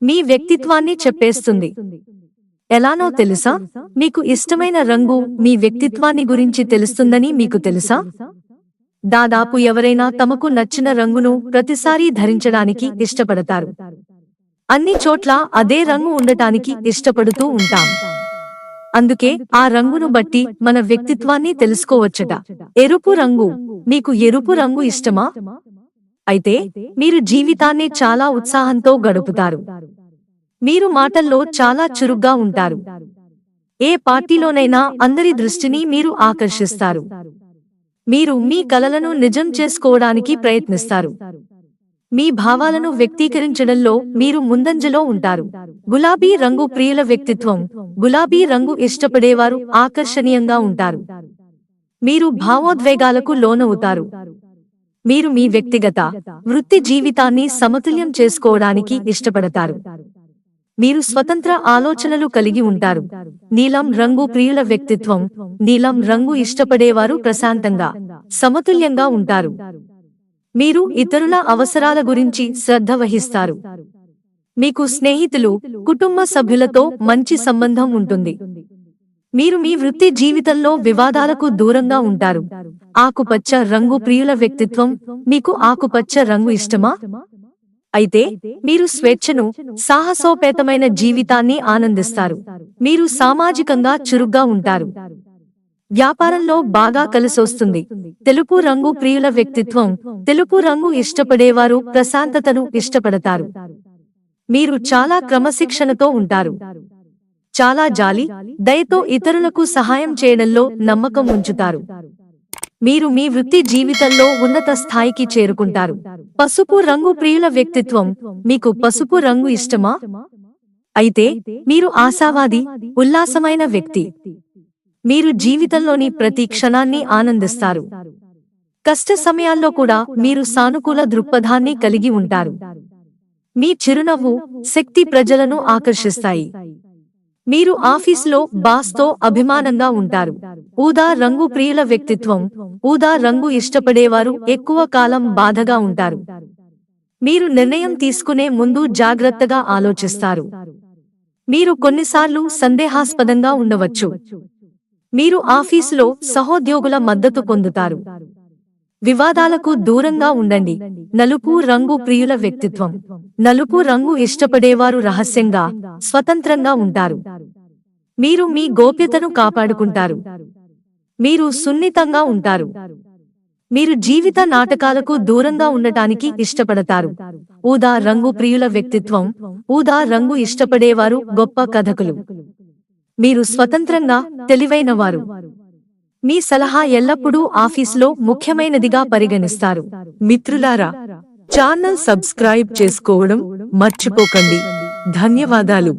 మీ వ్యక్తిత్వాన్ని చెప్పేస్తుంది. ఎలానో తెలుసా? మీకు ఇష్టమైన రంగు మీ వ్యక్తిత్వాన్ని గురించి తెలుస్తుందని మీకు తెలుసా? దాదాపు ఎవరైనా తమకు నచ్చిన రంగును ప్రతిసారీ ధరించడానికి ఇష్టపడతారు. అన్ని చోట్ల అదే రంగు ఉండటానికి ఇష్టపడుతూ ఉంటాం. అందుకే ఆ రంగును బట్టి మన వ్యక్తిత్వాన్ని తెలుసుకోవచ్చట. ఎరుపు రంగు. మీకు ఎరుపు రంగు ఇష్టమా? అయితే మీరు జీవితాన్ని చాలా ఉత్సాహంతో గడుపుతారు. మీరు మాటల్లో చాలా చురుగ్గా ఉంటారు. ఏ పార్టీలోనైనా అందరి దృష్టిని మీరు ఆకర్షిస్తారు. మీరు మీ కలలను నిజం చేసుకోవడానికి ప్రయత్నిస్తారు. మీ భావాలను వ్యక్తీకరించడంలో మీరు ముందంజలో ఉంటారు. గులాబీ రంగు ప్రియుల వ్యక్తిత్వం. గులాబీ రంగు ఇష్టపడేవారు ఆకర్షణీయంగా ఉంటారు. మీరు భావోద్వేగాలకు లోనవుతారు. మీరు మీ వ్యక్తిగత, వృత్తి జీవితాన్ని సమతుల్యం చేసుకోవడానికి ఇష్టపడతారు. మీరు స్వతంత్ర ఆలోచనలు కలిగి ఉంటారు. నీలం రంగు ప్రియుల వ్యక్తిత్వం. నీలం రంగు ఇష్టపడేవారు ప్రశాంతంగా, సమతుల్యంగా ఉంటారు. మీరు ఇతరుల అవసరాల గురించి శ్రద్ధ వహిస్తారు. మీకు స్నేహితులు, కుటుంబ సభ్యులతో మంచి సంబంధం ఉంటుంది. మీరు మీ వృత్తి జీవితంలో వివాదాలకు దూరంగా ఉంటారు. ఆకుపచ్చ రంగు ప్రియుల వ్యక్తిత్వం. మీకు ఆకుపచ్చ రంగు ఇష్టమా? అయితే మీరు స్వేచ్ఛను, సాహసోపేతమైన జీవితాన్ని ఆనందిస్తారు. మీరు సామాజికంగా చురుగ్గా ఉంటారు. వ్యాపారంలో బాగా కలిసొస్తుంది. తెలుపు రంగు ప్రియుల వ్యక్తిత్వం. తెలుపు రంగు ఇష్టపడేవారు ప్రశాంతతను ఇష్టపడతారు. మీరు చాలా క్రమశిక్షణతో ఉంటారు. చాలా జాలి, దయతో ఇతరులకు సహాయం చేయడంలో నమ్మకం ఉంచుతారు. మీరు మీ వృత్తి జీవితంలో ఉన్నత స్థాయికి చేరుకుంటారు. పసుపు రంగు ప్రియుల వ్యక్తిత్వం. మీకు పసుపు రంగు ఇష్టమా? అయితే మీరు ఆశావాది, ఉల్లాసమైన వ్యక్తి. మీరు జీవితంలోని ప్రతి క్షణాన్ని ఆనందిస్తారు. కష్ట సమయాల్లో కూడా మీరు సానుకూల దృక్పథాన్ని కలిగి ఉంటారు. మీ చిరునవ్వు, శక్తి ప్రజలను ఆకర్షిస్తాయి. మీరు ఆఫీసులో బాస్తో అభిమానంగా ఉంటారు. ఊదా రంగు ప్రియుల వ్యక్తిత్వం. ఊదా రంగు ఇష్టపడేవారు ఎక్కువ కాలం బాధగా ఉంటారు. మీరు నిర్ణయం తీసుకునే ముందు జాగ్రత్తగా ఆలోచిస్తారు. మీరు కొన్నిసార్లు సందేహాస్పదంగా ఉండవచ్చు. మీరు ఆఫీసులో సహోద్యోగుల మద్దతు పొందుతారు. వివాదాలకు దూరంగా ఉండండి. నలుపు రంగు ప్రియుల వ్యక్తిత్వం. నలుపు రంగు ఇష్టపడేవారు రహస్యంగా, స్వతంత్రంగా ఉంటారు. మీరు మీ గోప్యతను కాపాడుకుంటారు. మీరు సున్నితంగా ఉంటారు. మీరు జీవిత నాటకాలకు దూరంగా ఉండటానికి ఇష్టపడతారు. ఊదా రంగు ప్రియుల వ్యక్తిత్వం. ఊదా రంగు ఇష్టపడేవారు గొప్ప కథకులు. మీరు స్వతంత్రంగా, తెలివైనవారు. మీ సలహా ఎల్లప్పుడూ ఆఫీసులో ముఖ్యమైనదిగా పరిగణిస్తారు. మిత్రులారా, ఛానల్ సబ్స్క్రైబ్ చేసుకోవడం మర్చిపోకండి. ధన్యవాదాలు.